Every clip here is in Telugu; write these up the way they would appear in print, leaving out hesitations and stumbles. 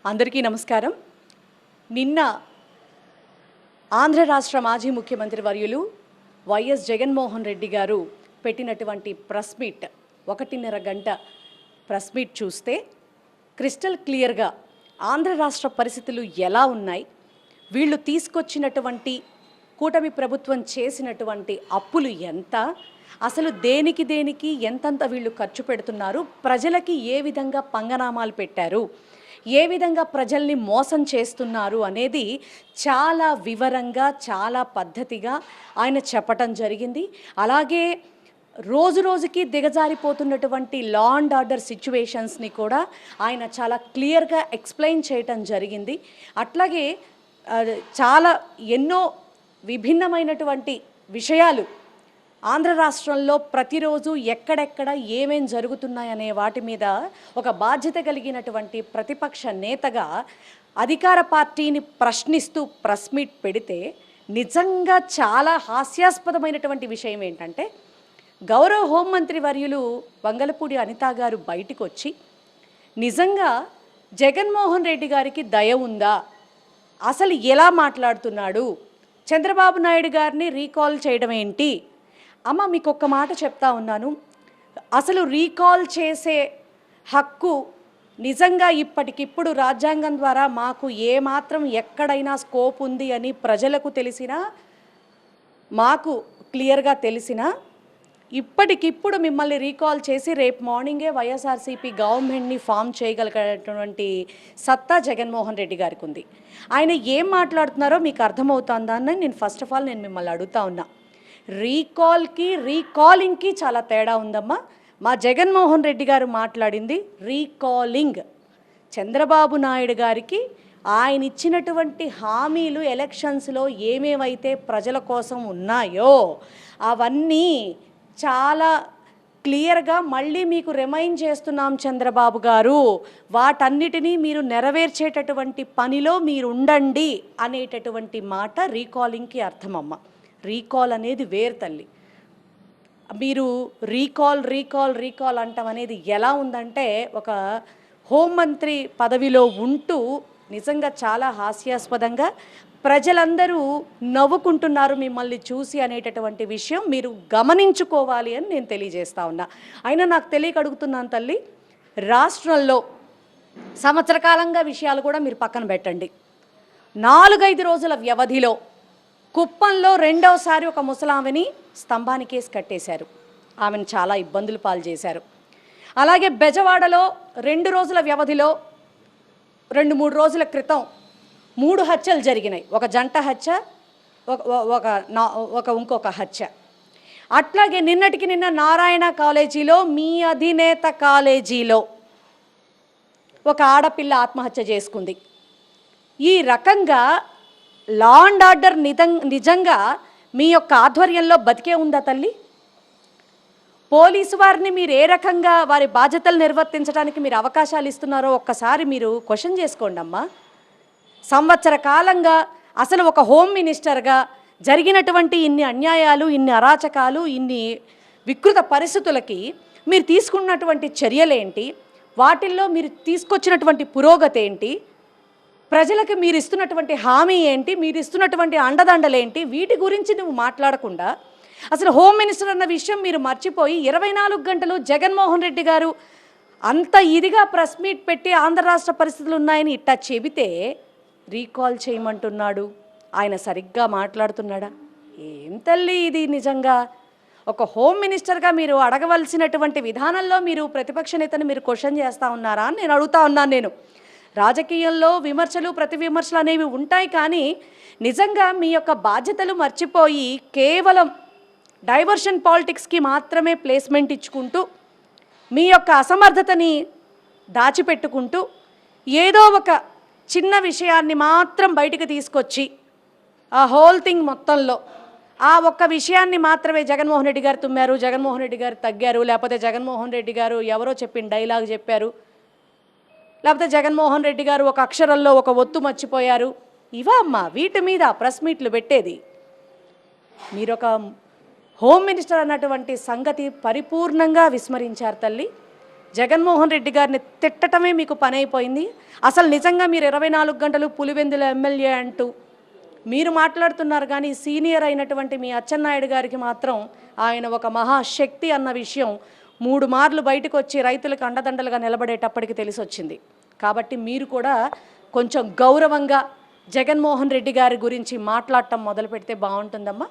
అందరికీ నమస్కారం. నిన్న ఆంధ్ర రాష్ట్ర మాజీ ముఖ్యమంత్రి వర్యులు వైఎస్ జగన్మోహన్ రెడ్డి గారు పెట్టినటువంటి ప్రెస్ మీట్ 1.5 గంట ప్రెస్ మీట్ చూస్తే క్రిస్టల్ క్లియర్గా ఆంధ్ర రాష్ట్ర పరిస్థితులు ఎలా ఉన్నాయి, వీళ్ళు తీసుకొచ్చినటువంటి కూటమి ప్రభుత్వం చేసినటువంటి అప్పులు ఎంత, అసలు దేనికి ఎంతంత వీళ్ళు ఖర్చు పెడుతున్నారు, ప్రజలకి ఏ విధంగా పంగనామాలు పెట్టారు, ఏ విధంగా ప్రజల్ని మోసం చేస్తున్నారు అనేది చాలా వివరంగా చాలా పద్ధతిగా ఆయన చెప్పటం జరిగింది. అలాగే రోజుకి దిగజారిపోతున్నటువంటి లా అండ్ ఆర్డర్ సిచ్యువేషన్స్ని కూడా ఆయన చాలా క్లియర్గా ఎక్స్ప్లెయిన్ చేయటం జరిగింది. అట్లాగే చాలా ఎన్నో విభిన్నమైనటువంటి విషయాలు ఆంధ్ర రాష్ట్రంలో ప్రతిరోజు ఎక్కడెక్కడ ఏమేం జరుగుతున్నాయనే వాటి మీద ఒక బాధ్యత కలిగినటువంటి ప్రతిపక్ష నేతగా అధికార పార్టీని ప్రశ్నిస్తూ ప్రెస్ మీట్ పెడితే నిజంగా చాలా హాస్యాస్పదమైనటువంటి విషయం ఏంటంటే, గౌరవ హోంమంత్రి వర్యులు వంగలపూడి అనిత గారు బయటకు వచ్చి నిజంగా జగన్మోహన్ రెడ్డి గారికి దయ ఉందా, అసలు ఎలా మాట్లాడుతున్నాడు, చంద్రబాబు నాయుడు గారిని రీకాల్ చేయడం ఏంటి, అమ్మ మీకు ఒక్క మాట చెప్తా ఉన్నాను, అసలు రీకాల్ చేసే హక్కు నిజంగా ఇప్పటికిప్పుడు రాజ్యాంగం ద్వారా మాకు ఏమాత్రం ఎక్కడైనా స్కోప్ ఉంది అని ప్రజలకు తెలిసినా, మాకు క్లియర్గా తెలిసినా, ఇప్పటికిప్పుడు మిమ్మల్ని రీకాల్ చేసి రేపు మార్నింగే వైఎస్ఆర్సీపీ గవర్నమెంట్ని ఫామ్ చేయగలిగినటువంటి సత్తా జగన్మోహన్ రెడ్డి గారికి ఉంది. ఆయన ఏం మాట్లాడుతున్నారో మీకు అర్థమవుతుందా అని నేను ఫస్ట్ ఆఫ్ ఆల్ మిమ్మల్ని అడుగుతా ఉన్నా. రీకాల్కి రీకాలింగ్కి చాలా తేడా ఉందమ్మా. మా జగన్మోహన్ రెడ్డి గారు మాట్లాడింది రీకాలింగ్. చంద్రబాబు నాయుడు గారికి ఆయన ఇచ్చినటువంటి హామీలు ఎలక్షన్స్లో ఏమేమైతే ప్రజల కోసం ఉన్నాయో అవన్నీ చాలా క్లియర్గా మళ్ళీ మీకు రిమైండ్ చేస్తున్నాం చంద్రబాబు గారు, వాటన్నిటినీ మీరు నెరవేర్చేటటువంటి పనిలో మీరు ఉండండి అనేటటువంటి మాట రీకాలింగ్కి అర్థమమ్మ. రీకాల్ అనేది వేరు తల్లి. మీరు రీకాల్ అంటాం అనేది ఎలా ఉందంటే, ఒక హోంమంత్రి పదవిలో ఉంటూ నిజంగా చాలా హాస్యాస్పదంగా ప్రజలందరూ నవ్వుకుంటున్నారు మిమ్మల్ని చూసి అనేటటువంటి విషయం మీరు గమనించుకోవాలి అని నేను తెలియజేస్తా ఉన్నా. అయినా నాకు తెలియక అడుగుతున్నాను తల్లి, రాష్ట్రంలో సంవత్సర కాలంగా విషయాలు కూడా మీరు పక్కన పెట్టండి, 4-5 రోజుల వ్యవధిలో కుప్పంలో రెండవసారి ఒక ముసలామెని స్తంభానికేసి కట్టేశారు, ఆమెను చాలా ఇబ్బందులు పాలు చేశారు. అలాగే బెజవాడలో 2 రోజుల వ్యవధిలో 2-3 రోజుల క్రితం 3 హత్యలు జరిగినాయి. ఒక జంట హత్య, ఇంకొక హత్య. అట్లాగే నిన్న నారాయణ కాలేజీలో, మీ అధినేత కాలేజీలో ఒక ఆడపిల్ల ఆత్మహత్య చేసుకుంది. ఈ రకంగా లా అండ్ ఆర్డర్ నిజంగా మీ యొక్క ఆధ్వర్యంలో బతికే ఉందా తల్లి? పోలీసు వారిని మీరు ఏ రకంగా వారి బాధ్యతలు నిర్వర్తించడానికి మీరు అవకాశాలు ఇస్తున్నారో ఒక్కసారి మీరు క్వశ్చన్ చేసుకోండి అమ్మా. సంవత్సర కాలంగా అసలు ఒక హోమ్ మినిస్టర్గా జరిగినటువంటి ఇన్ని అన్యాయాలు, ఇన్ని అరాచకాలు, ఇన్ని వికృత పరిస్థితులకి మీరు తీసుకున్నటువంటి చర్యలేంటి, వాటిల్లో మీరు తీసుకొచ్చినటువంటి పురోగతి ఏంటి, ప్రజలకు మీరు ఇస్తున్నటువంటి హామీ ఏంటి, మీరు ఇస్తున్నటువంటి అండదండలేంటి, వీటి గురించి నువ్వు మాట్లాడకుండా అసలు హోమ్ మినిస్టర్ అన్న విషయం మీరు మర్చిపోయి 24 గంటలు జగన్మోహన్ రెడ్డి గారు అంత ఇదిగా ప్రెస్ మీట్ పెట్టి ఆంధ్ర రాష్ట్ర పరిస్థితులు ఉన్నాయని ఇట్టా చెబితే రీకాల్ చేయమంటున్నాడు. ఆయన సరిగ్గా మాట్లాడుతున్నాడా? ఏం తల్లి ఇది? నిజంగా ఒక హోమ్ మినిస్టర్గా మీరు అడగవలసినటువంటి విధానంలో మీరు ప్రతిపక్ష నేతను మీరు క్వశ్చన్ చేస్తూ ఉన్నారా అని నేను అడుగుతా ఉన్నాను. నేను రాజకీయంలో విమర్శలు ప్రతి విమర్శలు అనేవి ఉంటాయి, కానీ నిజంగా మీ యొక్క బాధ్యతలు మర్చిపోయి కేవలం డైవర్షన్ పాలిటిక్స్కి మాత్రమే ప్లేస్మెంట్ ఇచ్చుకుంటూ మీ యొక్క అసమర్థతని దాచిపెట్టుకుంటూ ఏదో ఒక చిన్న విషయాన్ని మాత్రం బయటకు తీసుకొచ్చి ఆ హోల్ థింగ్ మొత్తంలో ఆ ఒక్క విషయాన్ని మాత్రమే జగన్మోహన్ రెడ్డి గారు తుమ్మారు, జగన్మోహన్ రెడ్డి గారు తగ్గారు, లేకపోతే జగన్మోహన్ రెడ్డి గారు ఎవరో చెప్పిన డైలాగ్ చెప్పారు, లేకపోతే జగన్మోహన్ రెడ్డి గారు ఒక అక్షరంలో ఒక ఒత్తు మర్చిపోయారు, ఇవా అమ్మా వీటి మీద ప్రెస్ మీట్లు పెట్టేది? మీరొక హోమ్ మినిస్టర్ అన్నటువంటి సంగతి పరిపూర్ణంగా విస్మరించారు తల్లి. జగన్మోహన్ రెడ్డి గారిని తిట్టటమే మీకు పని అయిపోయింది. అసలు నిజంగా మీరు 24 గంటలు పులివెందుల ఎమ్మెల్యే అంటూ మీరు మాట్లాడుతున్నారు, కానీ సీనియర్ అయినటువంటి మీ అచ్చెన్నాయుడు గారికి మాత్రం ఆయన ఒక మహాశక్తి అన్న విషయం 3 మార్లు బయటకు వచ్చి రైతులకు అండదండలుగా నిలబడేటప్పటికి తెలిసొచ్చింది. కాబట్టి మీరు కూడా కొంచెం గౌరవంగా జగన్మోహన్ రెడ్డి గారి గురించి మాట్లాడటం మొదలు పెడితే బాగుంటుందమ్మా.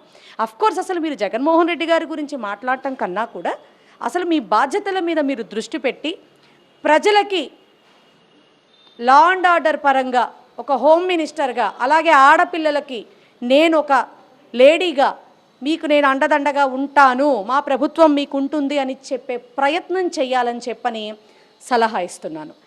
అఫ్కోర్స్ అసలు మీరు జగన్మోహన్ రెడ్డి గారి గురించి మాట్లాడటం కన్నా కూడా అసలు మీ బాధ్యతల మీద మీరు దృష్టి పెట్టి ప్రజలకి లా అండ్ ఆర్డర్ పరంగా ఒక హోమ్ మినిస్టర్గా, అలాగే ఆడపిల్లలకి నేను ఒక లేడీగా మీకు నేను అండదండగా ఉంటాను, మా ప్రభుత్వం మీకు ఉంటుంది అని చెప్పే ప్రయత్నం చేయాలని చెప్పని సలహా ఇస్తున్నాను.